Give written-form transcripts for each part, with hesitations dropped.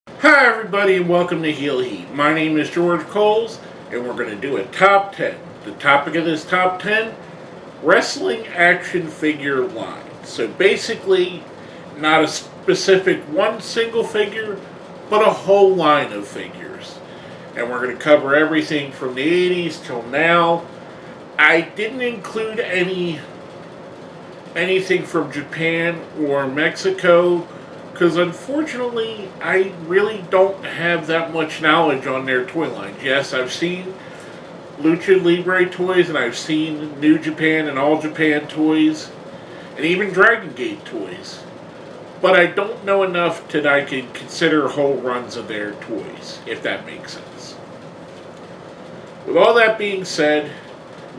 Hi everybody and welcome to Heel Heat. My name is George Coles and we're going to do a top 10. The topic of this top 10, wrestling action figure line. So basically, not a specific one single figure, but a whole line of figures. And we're going to cover everything from the 80s till now. I didn't include anything from Japan or Mexico because unfortunately I really don't have that much knowledge on their toy lines. Yes, I've seen Lucha Libre toys and I've seen New Japan and All Japan toys and even Dragon Gate toys. But I don't know enough that I can consider whole runs of their toys, if that makes sense. With all that being said,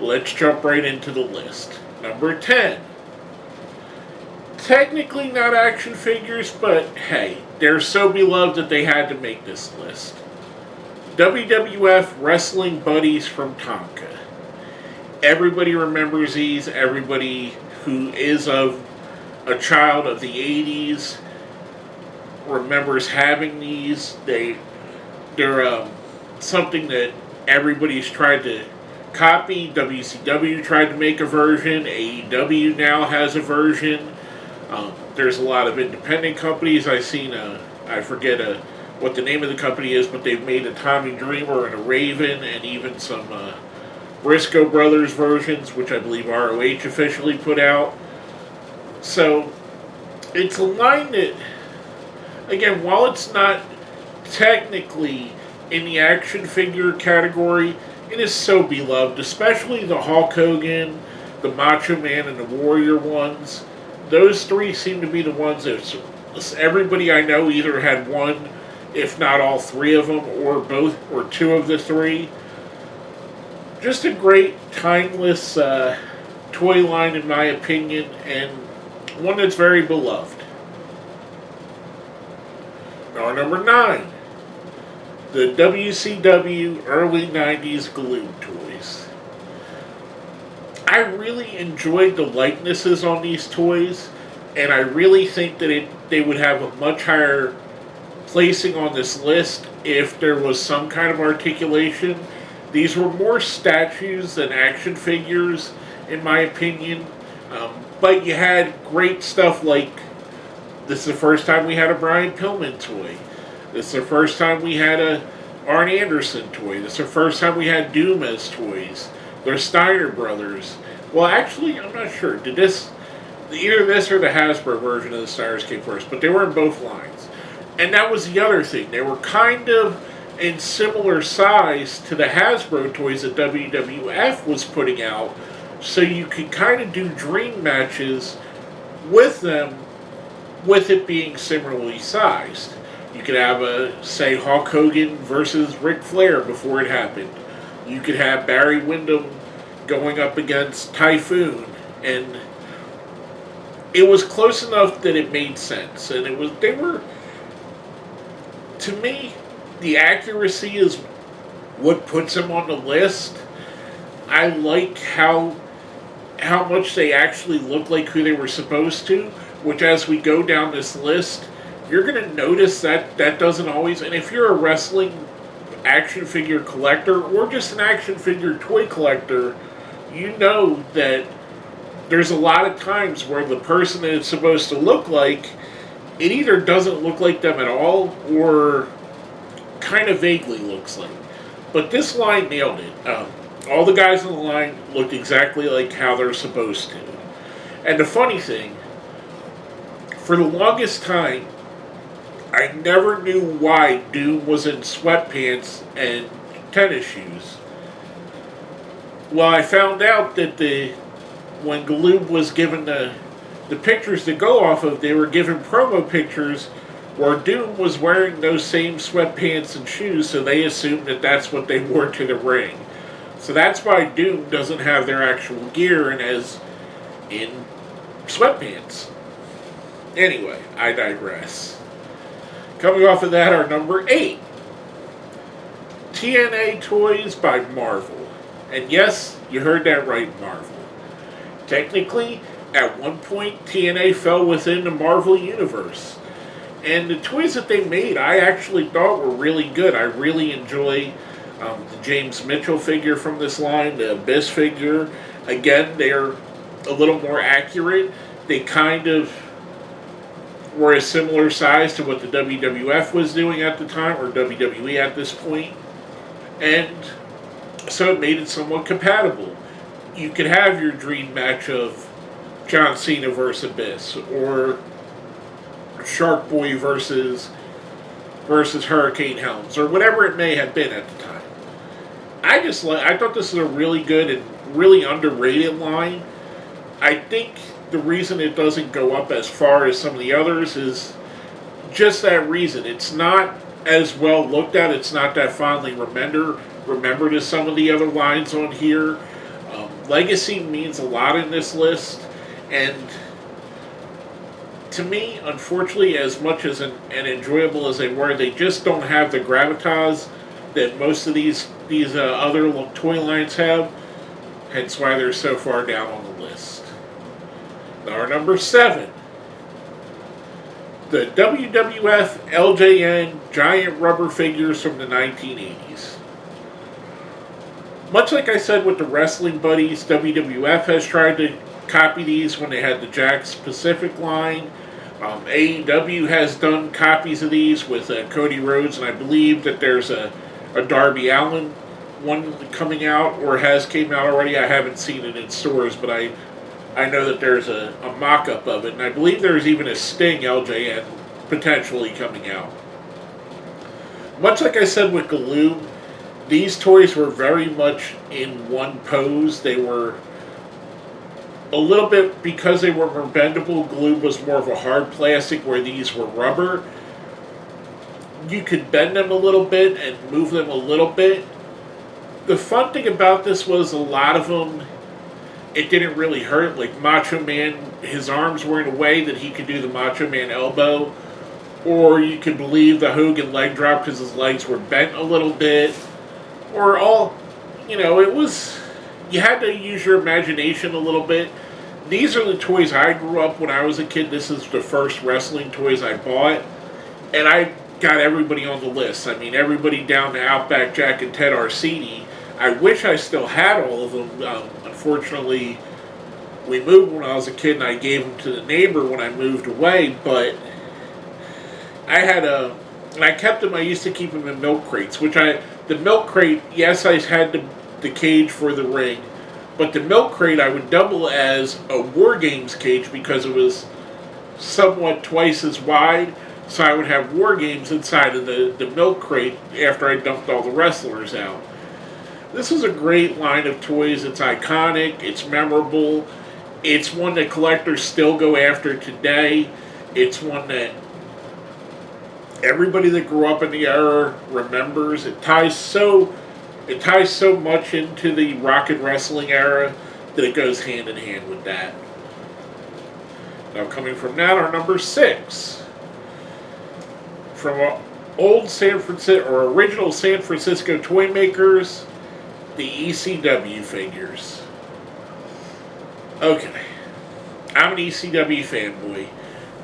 let's jump right into the list. Number 10. Technically not action figures, but hey, they're so beloved that they had to make this list. WWF Wrestling Buddies from Tonka. Everybody remembers these. Everybody who is of a child of the 80s remembers having these. They're something that everybody's tried to copy. WCW tried to make a version. AEW now has a version. There's a lot of independent companies. I've seen, I forget what the name of the company is, but they've made a Tommy Dreamer and a Raven and even some Briscoe Brothers versions, which I believe ROH officially put out. So, it's a line that, again, while it's not technically in the action figure category, it is so beloved, especially the Hulk Hogan, the Macho Man, and the Warrior ones. Those three seem to be the ones that everybody I know either had one, if not all three of them, or both, or two of the three. Just a great, timeless toy line, in my opinion, and one that's very beloved. Our number 9, the WCW early 90s Galoob toys. I really enjoyed the likenesses on these toys, and I really think that they would have a much higher placing on this list if there was some kind of articulation. These were more statues than action figures, in my opinion. But you had great stuff like, this is the first time we had a Brian Pillman toy. This is the first time we had a Arn Anderson toy. This is the first time we had Doom as toys. They're Steiner Brothers. Well, actually, I'm not sure. Either this or the Hasbro version of the Steiners came first, but they were in both lines. And that was the other thing. They were kind of in similar size to the Hasbro toys that WWF was putting out, so you could kind of do dream matches with them, with it being similarly sized. You could have say, Hulk Hogan versus Ric Flair before it happened. You could have Barry Windham going up against Typhoon, and it was close enough that it made sense. And to me, the accuracy is what puts them on the list. I like how much they actually look like who they were supposed to, which as we go down this list, you're going to notice that doesn't always, and if you're a wrestling action figure collector or just an action figure toy collector, you know that there's a lot of times where the person that it's supposed to look like, it either doesn't look like them at all or kind of vaguely looks like. But this line nailed it. All the guys on the line looked exactly like how they're supposed to. And the funny thing, for the longest time, I never knew why Doom was in sweatpants and tennis shoes. Well, I found out that when Galoob was given the pictures to go off of, they were given promo pictures where Doom was wearing those same sweatpants and shoes, so they assumed that that's what they wore to the ring. So that's why Doom doesn't have their actual gear and is in sweatpants. Anyway, I digress. Coming off of that, our number 8. TNA Toys by Marvel. And yes, you heard that right, Marvel. Technically, at one point, TNA fell within the Marvel Universe. And the toys that they made, I actually thought were really good. I really enjoy the James Mitchell figure from this line, the Abyss figure. Again, they're a little more accurate. They kind of were a similar size to what the WWF was doing at the time, or WWE at this point. And so it made it somewhat compatible. You could have your dream match of John Cena versus Abyss, or Shark Boy versus Hurricane Helms, or whatever it may have been at the time. I thought this was a really good and really underrated line. I think the reason it doesn't go up as far as some of the others is just that reason. It's not as well looked at. It's not that fondly remembered as some of the other lines on here. Legacy means a lot in this list, and to me, unfortunately, as much as and enjoyable as they were, they just don't have the gravitas that most of these other toy lines have. Hence why they're so far down on the list. Now, our number 7, the WWF LJN giant rubber figures from the 1980s. Much like I said with the Wrestling Buddies, WWF has tried to copy these when they had the Jakks Pacific line. AEW has done copies of these with Cody Rhodes, and I believe that there's a Darby Allin one coming out, or has came out already. I haven't seen it in stores, but I know that there's a mock-up of it, and I believe there's even a Sting LJN potentially coming out. Much like I said with Galoob, these toys were very much in one pose. They were a little bit, because they were more bendable, Galoob was more of a hard plastic, where these were rubber. You could bend them a little bit and move them a little bit. The fun thing about this was a lot of them, it didn't really hurt. Like Macho Man, his arms were in a way that he could do the Macho Man elbow. Or you could believe the Hogan leg drop because his legs were bent a little bit. Or it was, you had to use your imagination a little bit. These are the toys I grew up when I was a kid. This is the first wrestling toys I bought. And I got everybody on the list. I mean, everybody down to Outback Jack and Ted Arcidi. I wish I still had all of them. Unfortunately, we moved when I was a kid, and I gave them to the neighbor when I moved away. But and I kept them. I used to keep them in milk crates, the milk crate, yes, I had the cage for the ring, but the milk crate I would double as a War Games cage because it was somewhat twice as wide. So I would have War Games inside of the milk crate after I dumped all the wrestlers out. This is a great line of toys. It's iconic. It's memorable. It's one that collectors still go after today. It's one that everybody that grew up in the era remembers. It ties so much into the rock and wrestling era that it goes hand in hand with that. Now, coming from that, our number 6. From old San Francisco, or original San Francisco toy makers, the ECW figures. Okay. I'm an ECW fanboy.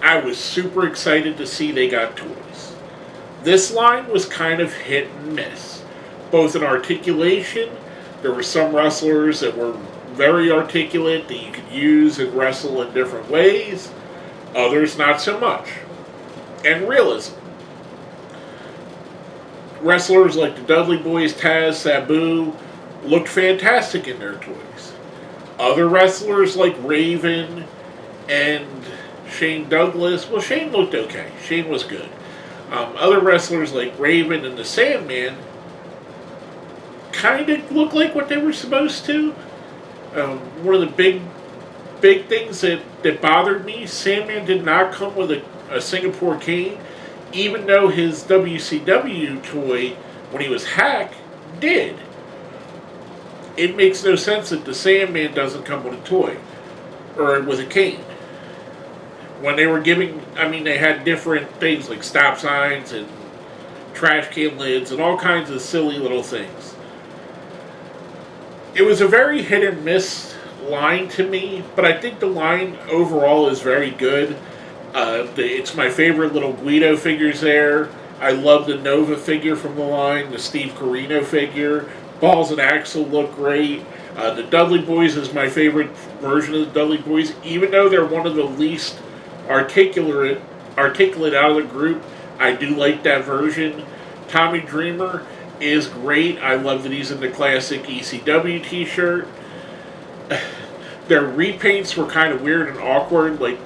I was super excited to see they got toys. This line was kind of hit and miss. Both in articulation, there were some wrestlers that were very articulate that you could use and wrestle in different ways. Others not so much. And realism. Wrestlers like the Dudley Boyz, Taz, Sabu, looked fantastic in their toys. Other wrestlers like Raven and Shane Douglas, well, Shane looked okay. Shane was good. Other wrestlers like Raven and the Sandman kind of looked like what they were supposed to. One of the big things that bothered me, Sandman did not come with a Singapore cane, even though his WCW toy, when he was Hack, did. It makes no sense that the Sandman doesn't come with a toy, or with a cane. When they were they had different things like stop signs and trash can lids and all kinds of silly little things. It was a very hit and miss line to me, but I think the line overall is very good. It's my favorite little Guido figures there. I love the Nova figure from the line, the Steve Corino figure. Balls and Axel look great. The Dudley Boyz is my favorite version of the Dudley Boyz, even though they're one of the least articulate out of the group. I do like that version. Tommy Dreamer is great. I love that he's in the classic ECW t-shirt. Their repaints were kind of weird and awkward, like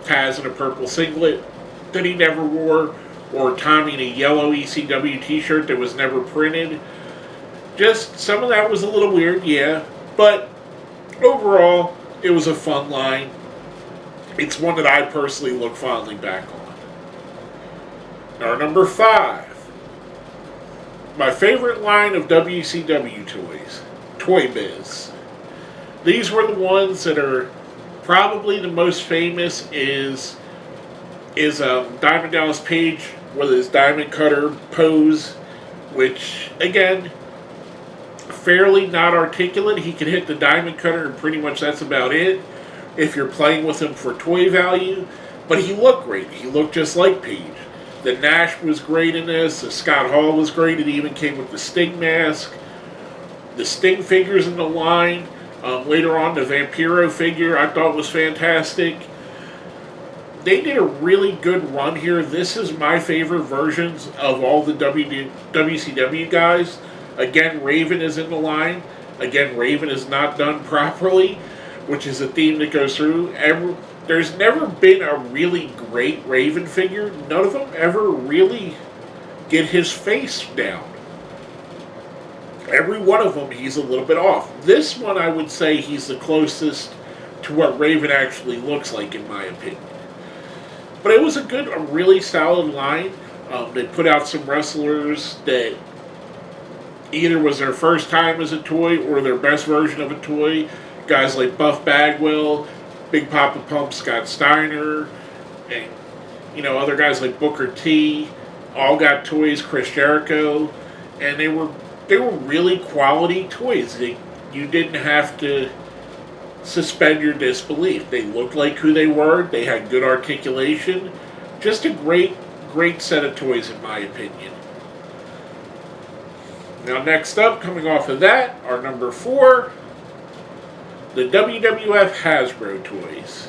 Taz in a purple singlet that he never wore, or Tommy in a yellow ECW t-shirt that was never printed. Just some of that was a little weird, yeah, but overall, it was a fun line. It's one that I personally look fondly back on. Our number 5. My favorite line of WCW toys, Toy Biz. These were the ones that are probably the most famous is Diamond Dallas Page with his diamond cutter pose, which, again, fairly not articulate. He can hit the diamond cutter and pretty much that's about it if you're playing with him for toy value. But he looked great. He looked just like Page. The Nash was great in this. The Scott Hall was great. It even came with the Sting mask. The Sting figures in the line. Later on, the Vampiro figure I thought was fantastic. They did a really good run here. This is my favorite versions of all the WCW guys. Again, Raven is in the line. Again, Raven is not done properly, which is a theme that goes through. There's never been a really great Raven figure. None of them ever really get his face down. Every one of them, he's a little bit off. This one, I would say he's the closest to what Raven actually looks like, in my opinion. But it was a really solid line. They put out some wrestlers that either was their first time as a toy or their best version of a toy. Guys like Buff Bagwell, Big Papa Pump Scott Steiner, and other guys like Booker T, all got toys. Chris Jericho, and they were really quality toys. You didn't have to suspend your disbelief. They looked like who they were. They had good articulation. Just a great set of toys, in my opinion. Now, next up, coming off of that, our number 4, the WWF Hasbro toys.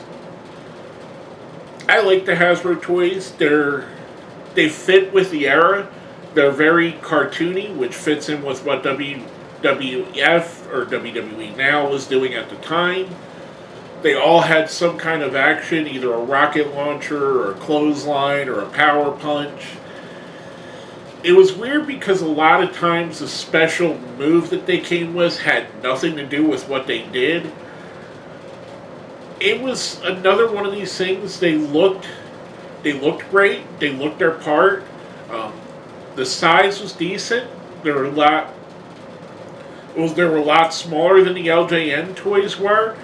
I like the Hasbro toys. They fit with the era. They're very cartoony, which fits in with what WWF or WWE now was doing at the time. They all had some kind of action, either a rocket launcher or a clothesline or a power punch. It was weird because a lot of times the special move that they came with had nothing to do with what they did. It was another one of these things. They looked great. They looked their part. The size was decent. They were a lot smaller than the LJN toys were,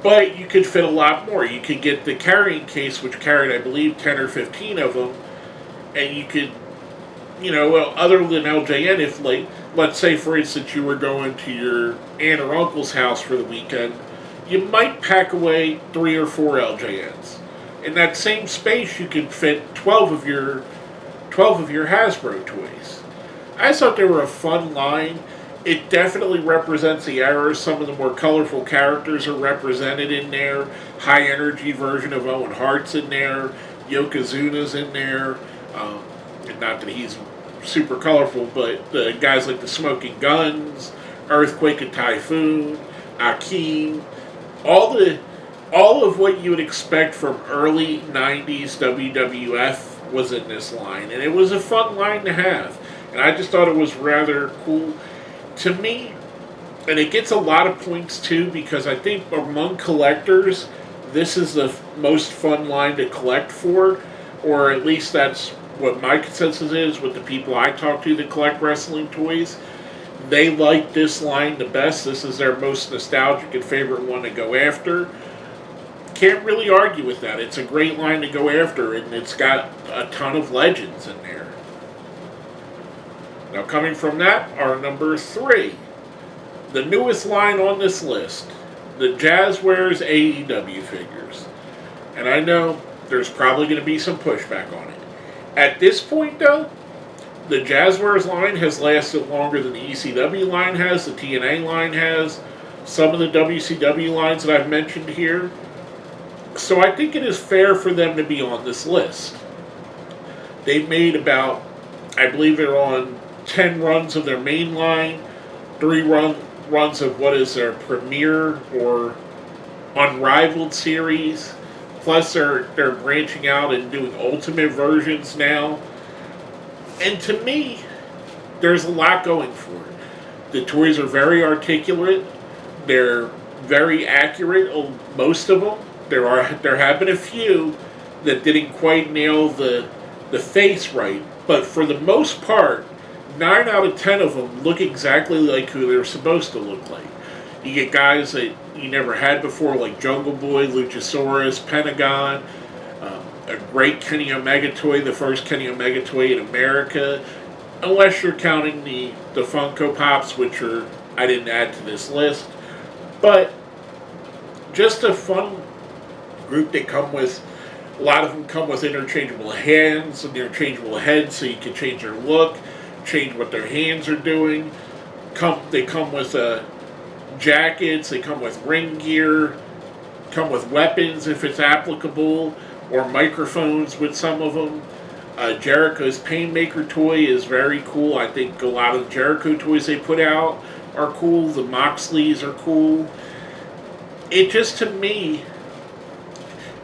but you could fit a lot more. You could get the carrying case, which carried, I believe, 10 or 15 of them, and you could, other than LJN, if, let's say, for instance, you were going to your aunt or uncle's house for the weekend, you might pack away 3 or 4 LJNs. In that same space, you could fit 12 of your Hasbro toys. I thought they were a fun line. It definitely represents the era. Some of the more colorful characters are represented in there. High energy version of Owen Hart's in there. Yokozuna's in there. And not that he's super colorful, but the guys like the Smoking Guns, Earthquake and Typhoon, Akeem, all of what you would expect from early 90s WWF was in this line, and it was a fun line to have, and I just thought it was rather cool to me. And it gets a lot of points too, because I think among collectors this is the most fun line to collect for, or at least that's what my consensus is with the people I talk to that collect wrestling toys. They like this line the best. This is their most nostalgic and favorite one to go after. Can't really argue with that. It's a great line to go after, and it's got a ton of legends in there. Now, coming from that, our number 3, the newest line on this list, the Jazzwares AEW figures. And I know there's probably going to be some pushback on it. At this point, though, the Jazzwares line has lasted longer than the ECW line has, the TNA line has, some of the WCW lines that I've mentioned here. So I think it is fair for them to be on this list. They've made about, I believe they're on 10 runs of their main line, 3 runs of what is their premier or unrivaled series. Plus they're branching out and doing ultimate versions now. And to me, there's a lot going for it. The toys are very articulate. They're very accurate, most of them. There have been a few that didn't quite nail the face right. But for the most part, 9 out of 10 of them look exactly like who they're supposed to look like. You get guys that you never had before, like Jungle Boy, Luchasaurus, Pentagon, a great Kenny Omega toy, the first Kenny Omega toy in America, unless you're counting the Funko Pops, which I didn't add to this list. But just a fun group. They come with, a lot of them come with interchangeable hands and interchangeable heads, so you can change their look, change what their hands are doing. They come with jackets, they come with ring gear, come with weapons if it's applicable, or microphones with some of them. Jericho's Painmaker toy is very cool. I think a lot of the Jericho toys they put out are cool. The Moxleys are cool. It just, to me,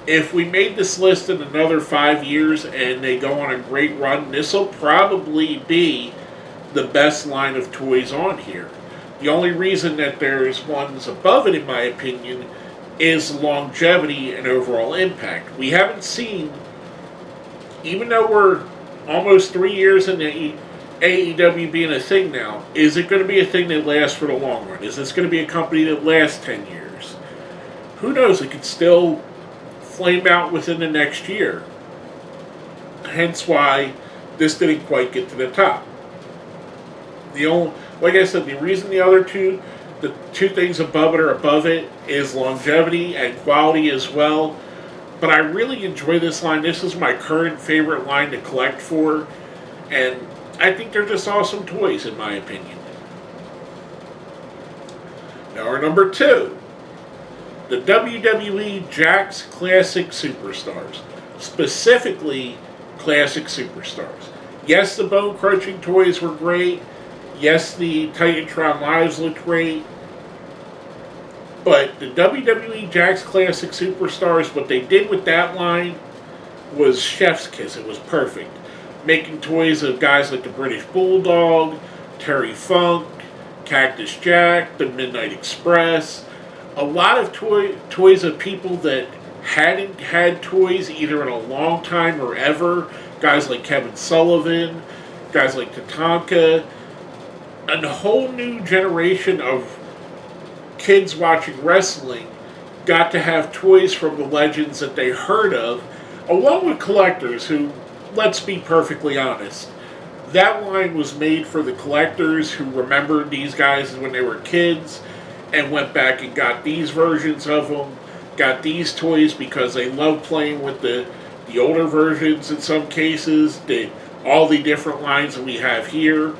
if we made this list in another 5 years and they go on a great run, this will probably be the best line of toys on here. The only reason that there's ones above it, in my opinion, is longevity and overall impact. We haven't seen, even though we're almost 3 years into AEW being a thing now, is it going to be a thing that lasts for the long run? Is this going to be a company that lasts 10 years? Who knows? It could still flame out within the next year. Hence why this didn't quite get to the top. Like I said, the reason the other two, the two things above it are above it, is longevity and quality as well. But I really enjoy this line. This is my current favorite line to collect for. And I think they're just awesome toys, in my opinion. Now, our number 2. The WWE Jakks Classic Superstars. Specifically, Classic Superstars. Yes, the Bone Crunching toys were great. Yes, the Titantron Lives looked great. But the WWE Jakks Classic Superstars, what they did with that line was chef's kiss. It was perfect. Making toys of guys like the British Bulldog, Terry Funk, Cactus Jack, the Midnight Express. A lot of toys of people that hadn't had toys either in a long time or ever. Guys like Kevin Sullivan, guys like Tatanka. A whole new generation of kids watching wrestling got to have toys from the legends that they heard of, along with collectors who, let's be perfectly honest, that line was made for the collectors who remembered these guys when they were kids and went back and got these versions of them, got these toys because they love playing with the older versions in some cases, all the different lines that we have here.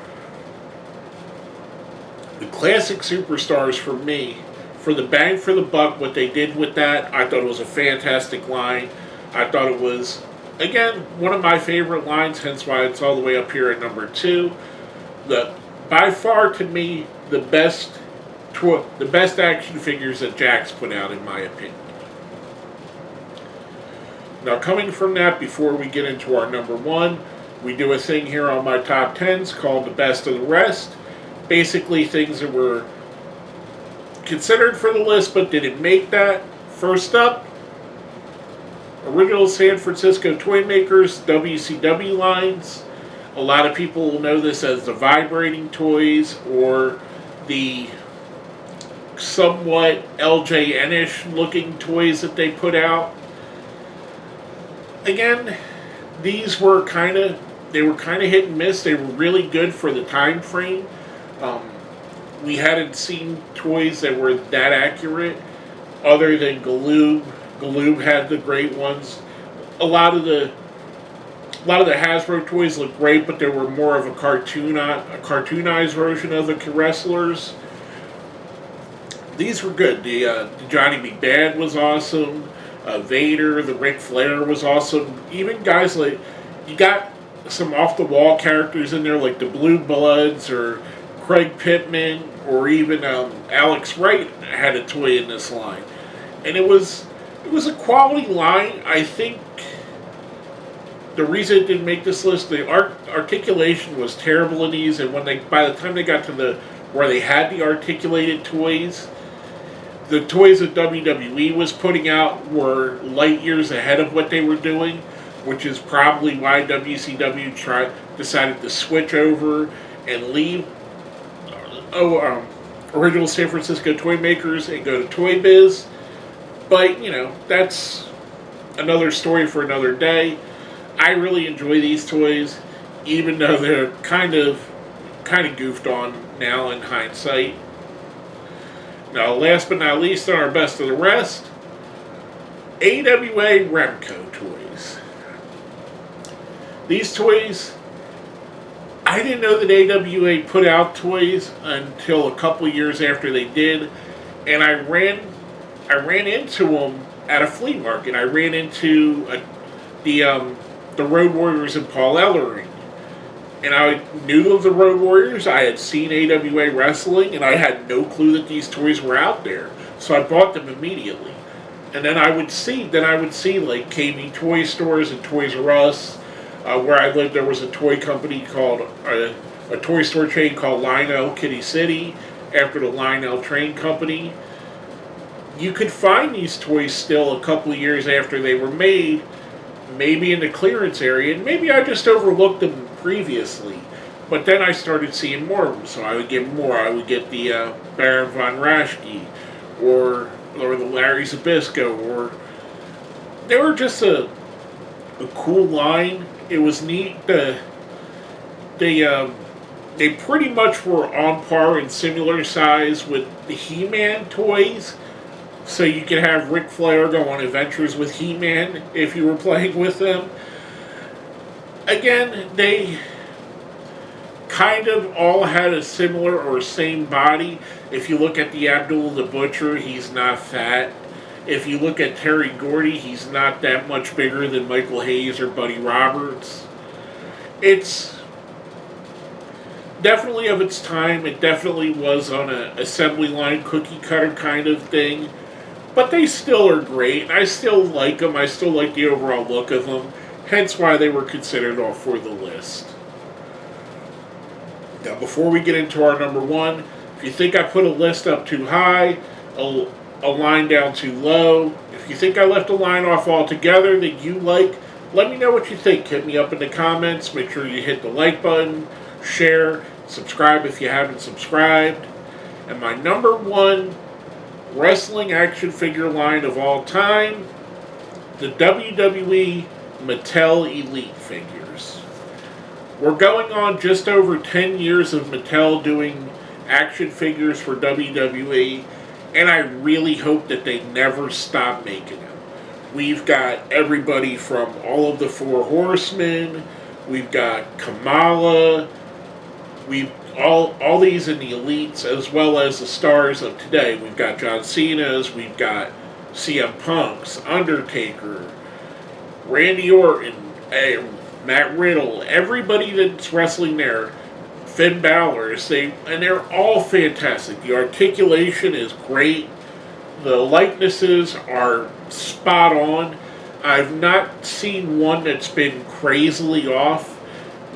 The Classic Superstars, for me, for the bang for the buck, what they did with that, I thought it was a fantastic line. I thought it was, again, one of my favorite lines, hence why it's all the way up here at number 2. By far, to me, the best action figures that Jakks put out, in my opinion. Now, coming from that, before we get into our number 1, we do a thing here on my top 10s called the best of the rest. Basically, things that were considered for the list but didn't make that. First up, original San Francisco toy makers, WCW lines. A lot of people will know this as the vibrating toys or the somewhat LJN-ish looking toys that they put out. Again, these were kind of hit and miss. They were really good for the time frame. We hadn't seen toys that were that accurate other than Galoob. Galoob had the great ones. a lot of the Hasbro toys look great, but they were more of a cartoonized version of the wrestlers. These were good. The Johnny B. Bad was awesome. Vader, the Ric Flair was awesome. Even guys like, you got some off the wall characters in there like the Blue Bloods or Craig Pittman or even Alex Wright had a toy in this line, and it was a quality line. I think the reason it didn't make this list, the articulation was terrible in these, and by the time they got to where they had the articulated toys, the toys that WWE was putting out were light years ahead of what they were doing, which is probably why WCW decided to switch over and leave original San Francisco toy makers and go to Toy Biz. But, that's another story for another day. I really enjoy these toys, even though they're kind of goofed on now in hindsight. Now, last but not least, on our best of the rest, Awa Ramco Toys. These toys, I didn't know that AWA put out toys until a couple years after they did, and I ran into them at a flea market. I ran into the Road Warriors and Paul Ellery. And I knew of the Road Warriors. I had seen AWA wrestling, and I had no clue that these toys were out there. So I bought them immediately. And then I would see like KB toy stores and Toys R Us. Where I lived, there was a toy company called a toy store chain called Lionel Kitty City, after the Lionel Train Company. You could find these toys still a couple of years after they were made, maybe in the clearance area, and maybe I just overlooked them previously. But then I started seeing more of them, so I would get more. I would get the Baron von Raschke, or the Larry Zbyszko, or they were just a cool line. It was neat. They pretty much were on par in similar size with the He-Man toys. So you could have Ric Flair go on adventures with He-Man if you were playing with them. Again, they kind of all had a similar or same body. If you look at the Abdul the Butcher, he's not fat. If you look at Terry Gordy, he's not that much bigger than Michael Hayes or Buddy Roberts. It's definitely of its time. It definitely was on an assembly line cookie cutter kind of thing. But they still are great. I still like them. I still like the overall look of them. Hence why they were considered all for the list. Now, before we get into our number one, if you think I put a list up too high, a line down too low, if you think I left a line off altogether that you like, let me know what you think. Hit me up in the comments. Make sure you hit the like button, share, subscribe if you haven't subscribed. And my number one wrestling action figure line of all time, the WWE Mattel Elite figures. We're going on just over 10 years of Mattel doing action figures for WWE, and I really hope that they never stop making them. We've got everybody from all of the Four Horsemen, we've got Kamala, we've all these in the elites, as well as the stars of today. We've got John Cena's, we've got CM Punk's, Undertaker, Randy Orton, Matt Riddle, everybody that's wrestling there, Finn Balor's, and they're all fantastic. The articulation is great. The likenesses are spot on. I've not seen one that's been crazily off.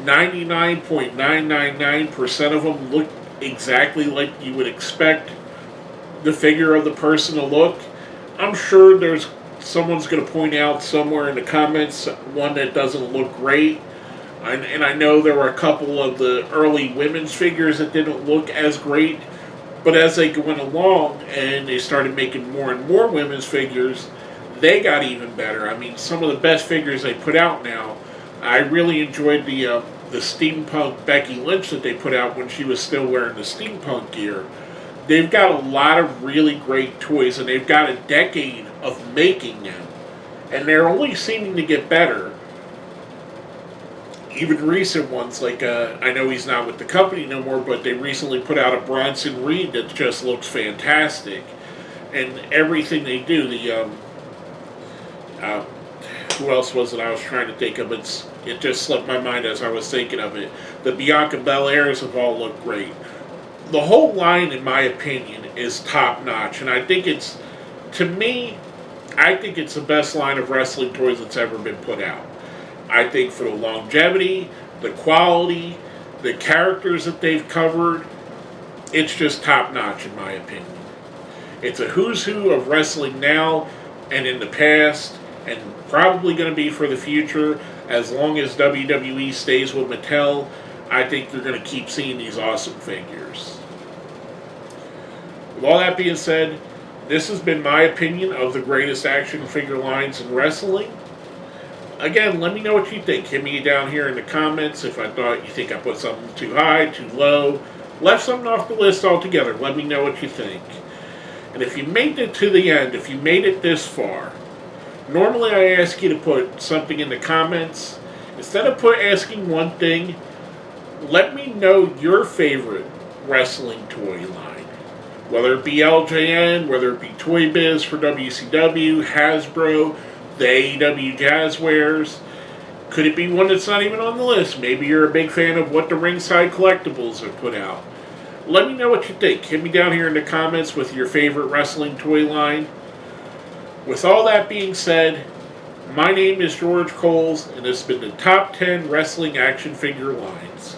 99.999% of them look exactly like you would expect the figure of the person to look. I'm sure someone's going to point out somewhere in the comments one that doesn't look great. And I know there were a couple of the early women's figures that didn't look as great. But as they went along and they started making more and more women's figures, they got even better. I mean, some of the best figures they put out now. I really enjoyed the steampunk Becky Lynch that they put out when she was still wearing the steampunk gear. They've got a lot of really great toys, and they've got a decade of making them. and they're only seeming to get better. Even recent ones, like I know he's not with the company no more, but they recently put out a Bronson Reed that just looks fantastic, and everything they do. Who else was it I was trying to think of? It just slipped my mind as I was thinking of it. The Bianca Belairs have all looked great. The whole line, in my opinion, is top notch, and I think it's, to me, I think it's the best line of wrestling toys that's ever been put out. I think for the longevity, the quality, the characters that they've covered, it's just top notch in my opinion. It's a who's who of wrestling now and in the past, and probably going to be for the future. As long as WWE stays with Mattel, I think you're going to keep seeing these awesome figures. With all that being said, this has been my opinion of the greatest action figure lines in wrestling. Again, let me know what you think. Hit me down here in the comments if I thought you think I put something too high, too low, left something off the list altogether. Let me know what you think. And if you made it to the end, if you made it this far, normally I ask you to put something in the comments. Instead of asking one thing, let me know your favorite wrestling toy line. Whether it be LJN, whether it be Toy Biz for WCW, Hasbro, the AEW Jazzwares. Could it be one that's not even on the list? Maybe you're a big fan of what the Ringside Collectibles have put out. Let me know what you think. Hit me down here in the comments with your favorite wrestling toy line. With all that being said, my name is George Coles, and this has been the Top 10 Wrestling Action Figure Lines.